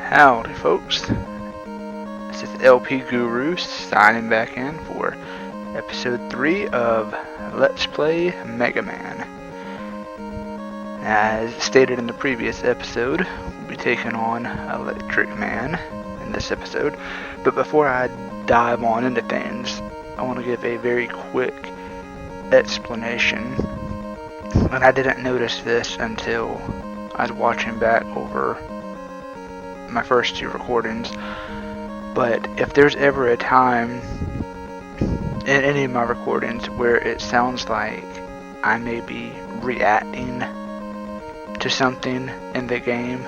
Howdy folks, this is LP Guru signing back in for episode 3 of Let's Play Mega Man. As stated in the previous episode, we'll be taking on Elecman in this episode, but before I dive on into things, I want to give a very quick explanation, and I didn't notice this until I was watching back over my first 2 recordings. But if there's ever a time in any of my recordings where it sounds like I may be reacting to something in the game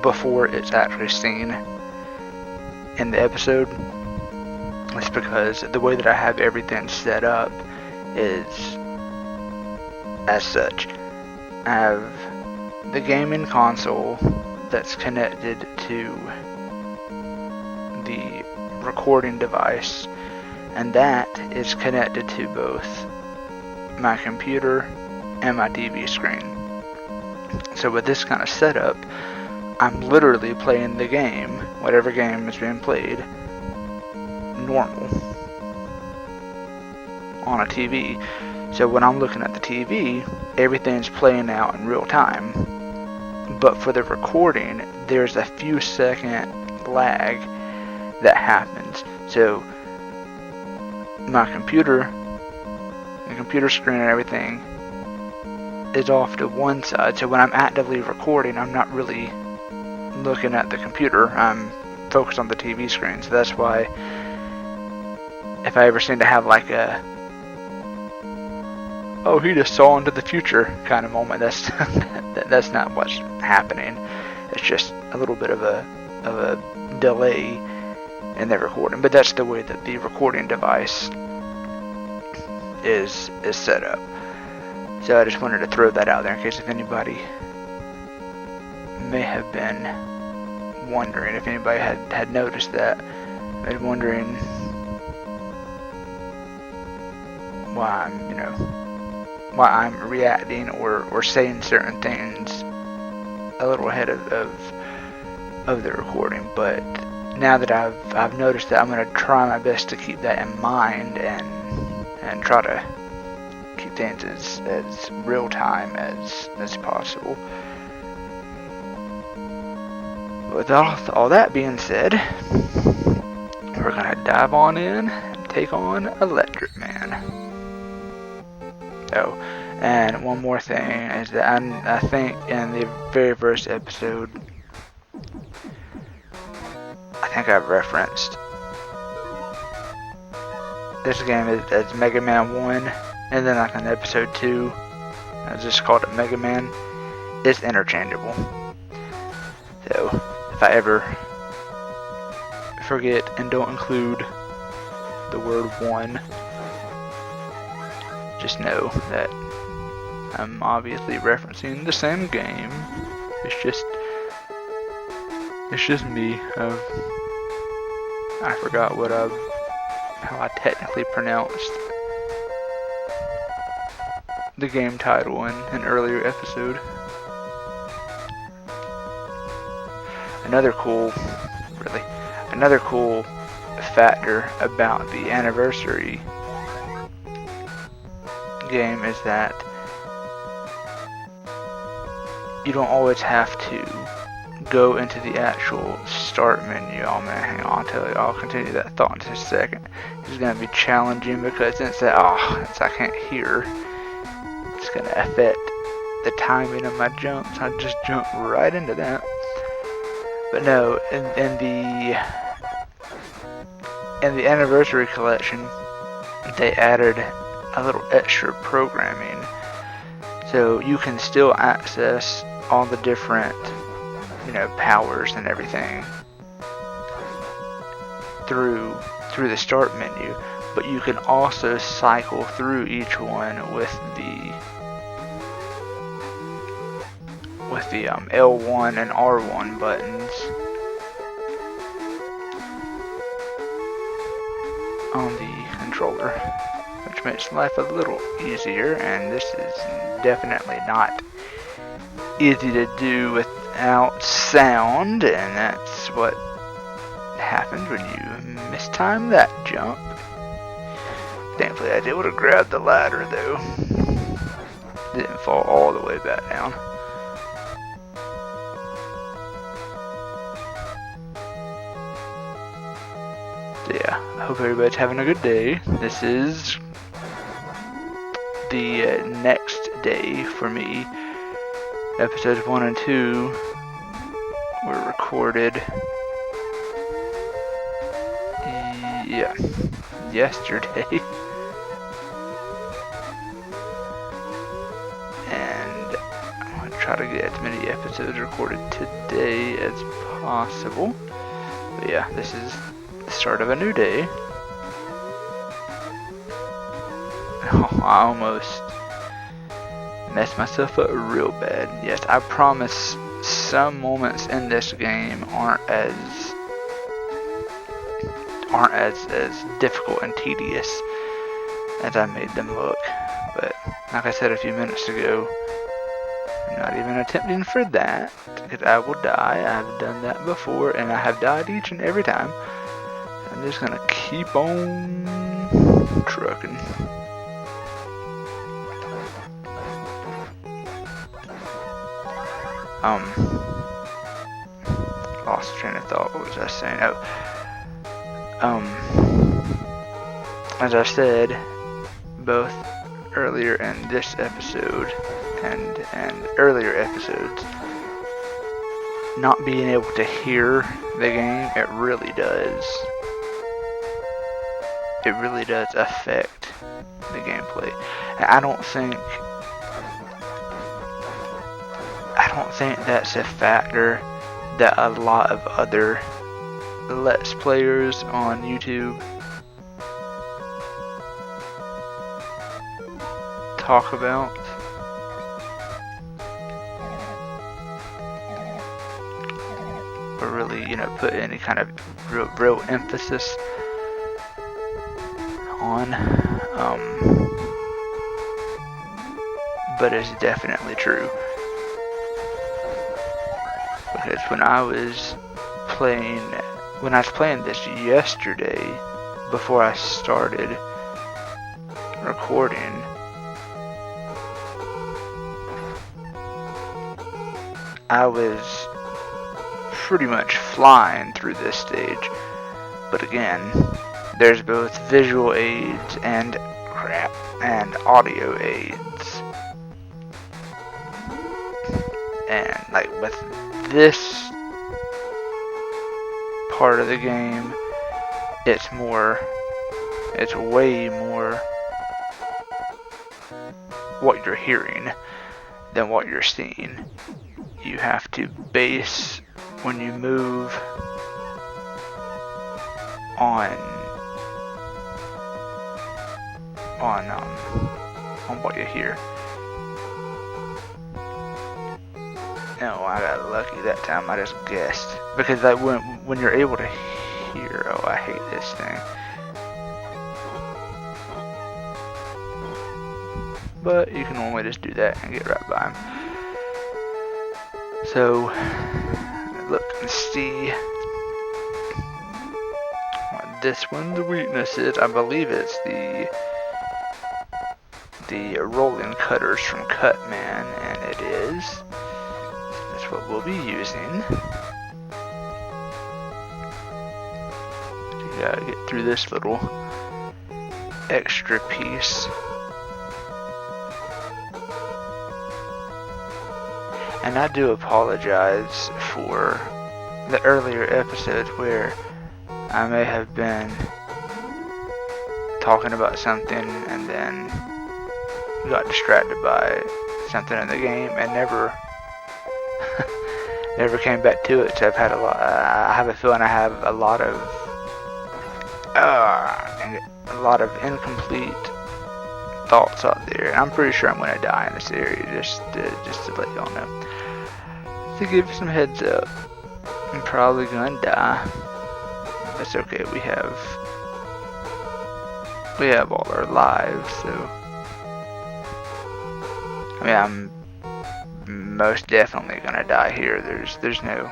before it's actually seen in the episode, it's because the way that I have everything set up is as such. I have the gaming console that's connected to the recording device, and that is connected to both my computer and my TV screen. So with this kind of setup, I'm literally playing the game, whatever game is being played, normal on a TV. So when I'm looking at the TV, everything's playing out in real time. But for the recording, there's a few second lag that happens. So my computer, the computer screen and everything is off to one side. So when I'm actively recording, I'm not really looking at the computer. I'm focused on the TV screen. So that's why if I ever seem to have like a "oh, he just saw into the future" kind of moment, that's not what's happening. It's just a little bit of a delay in the recording, but that's the way that the recording device is set up. So I just wanted to throw that out there in case if anybody may have been wondering, if anybody had noticed that, and wondering why I'm reacting or saying certain things a little ahead of the recording. But now that I've noticed that, I'm going to try my best to keep that in mind and try to keep things as real time as possible. With all that being said, we're going to dive on in and take on Elecman. Oh, and one more thing is that I think in the very first episode, I think I've referenced this game as Mega Man 1, and then like in episode 2, I just called it Mega Man. It's interchangeable. So if I ever forget and don't include the word 1, just know that I'm obviously referencing the same game. It's just me. I forgot how I technically pronounced the game title in an earlier episode. Another cool factor about the anniversary game is that you don't always have to go into the actual start menu. Oh man, hang on, I'll continue that thought in just a second. It's going to be challenging because since I can't hear, it's going to affect the timing of my jumps. I just jump right into that. But no, in the anniversary collection, they added a little extra programming, so you can still access all the different powers and everything through the start menu, but you can also cycle through each one with the L1 and R1 buttons on the controller, which makes life a little easier. And this is definitely not easy to do with out sound, and that's what happens when you mistime that jump. Thankfully, I was able to grab the ladder, though. Didn't fall all the way back down. So yeah, I hope everybody's having a good day. This is the next day for me. Episodes 1 and 2 were recorded yesterday. And I'm going to try to get as many episodes recorded today as possible. But yeah, this is the start of a new day. Oh, I almost messed myself up real bad. Yes, I promise some moments in this game aren't as difficult and tedious as I made them look. But like I said a few minutes ago, I'm not even attempting for that, because I will die. I've done that before, and I have died each and every time. I'm just gonna keep on trucking. Lost train of thought. What was I saying? As I said, both earlier in this episode and earlier episodes, not being able to hear the game, it really does affect the gameplay. And I don't think that's a factor that a lot of other Let's Players on YouTube talk about. Or really, put any kind of real emphasis on. But it's definitely true. Because when I was playing this yesterday, before I started recording, I was pretty much flying through this stage. But again, there's both visual aids and audio aids. And like with this part of the game, it's way more what you're hearing than what you're seeing. You have to base when you move on what you hear. No, I got lucky that time. I just guessed, because like when you're able to hear. Oh, I hate this thing. But you can normally just do that and get right by him. So look and see what this one's weakness is. I believe it's the rolling cutters from Cutman, and it is. What we'll be using. You gotta get through this little extra piece. And I do apologize for the earlier episodes where I may have been talking about something and then got distracted by something in the game and never came back to it. So I have a feeling I have a lot of incomplete thoughts out there. And I'm pretty sure I'm gonna die in this area. Just to let y'all know. To give some heads up, I'm probably gonna die. That's okay. We have all our lives, so I mean I'm most definitely gonna die here. There's no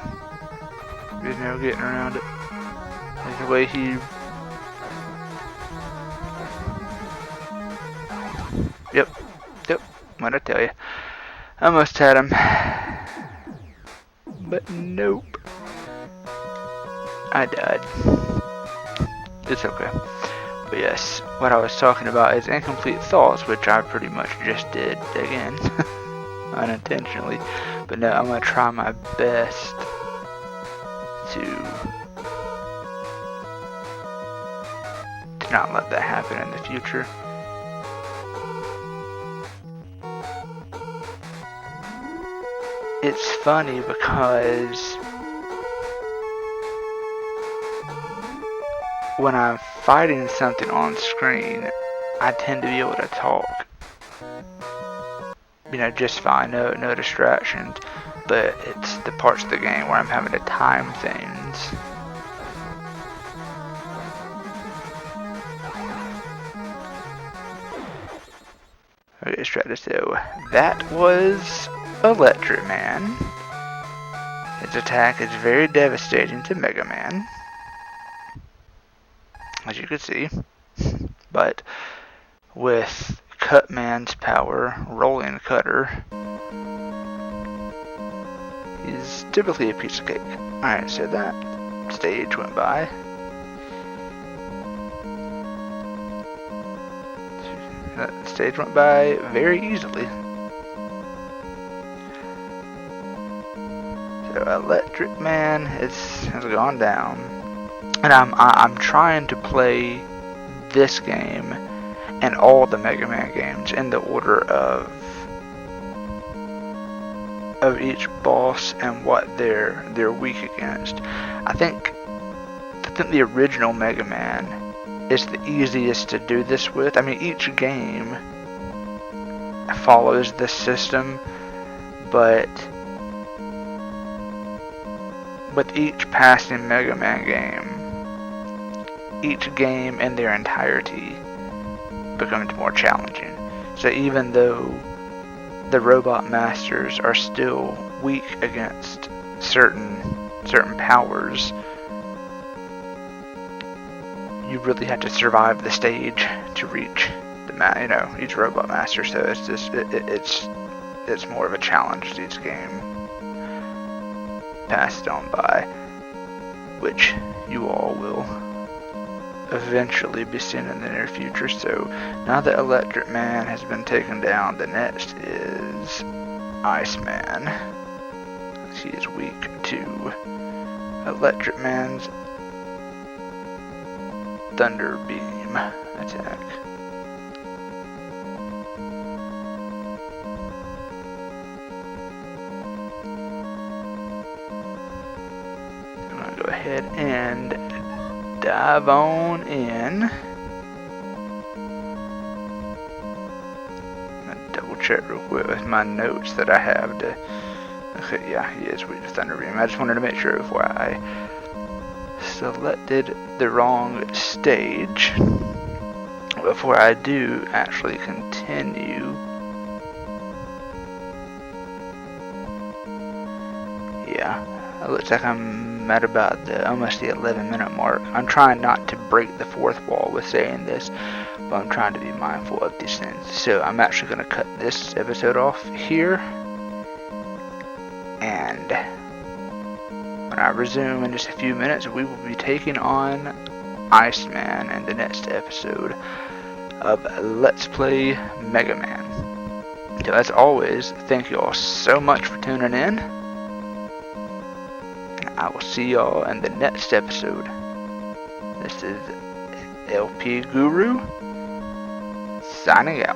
getting around it. There's the way he. Yep. What'd I tell you? I almost had him, but nope. I died. It's okay. But yes, what I was talking about is incomplete thoughts, which I pretty much just did again, unintentionally. But no, I'm gonna try my best to not let that happen in the future. It's funny because when I'm fighting something on screen, I tend to be able to talk, just fine, no distractions. But it's the parts of the game where I'm having to time things. Okay, let's try this. So that was Elecman. His attack is very devastating to Mega Man, as you can see. But with Cutman's power, Rolling Cutter, he's typically a piece of cake. Alright, so that stage went by. That stage went by very easily. So Elecman has gone down, and I'm trying to play this game and all the Mega Man games in the order of each boss and what they're weak against. I think the original Mega Man is the easiest to do this with. I mean, each game follows this system, but with each passing Mega Man game, each game in their entirety becomes more challenging. So even though the Robot Masters are still weak against certain powers, you really have to survive the stage to reach each Robot Master. So it's just it's more of a challenge to each game passed on by, which you all will eventually be seen in the near future. So now that Elecman has been taken down, the next is Iceman. He is weak to Elecman's Thunder Beam attack. I'm gonna go ahead and dive on in. I'm gonna double check real quick with my notes that I have to. Okay, yeah, he is weak to Thunder Beam. I just wanted to make sure before I selected the wrong stage, before I do actually continue. Yeah, it looks like I'm at about almost the 11-minute mark. I'm trying not to break the fourth wall with saying this, but I'm trying to be mindful of these things. So I'm actually going to cut this episode off here, and when I resume in just a few minutes, we will be taking on Iceman in the next episode of Let's Play Mega Man. So as always, thank you all so much for tuning in, and I will see y'all in the next episode. This is LP Guru signing out.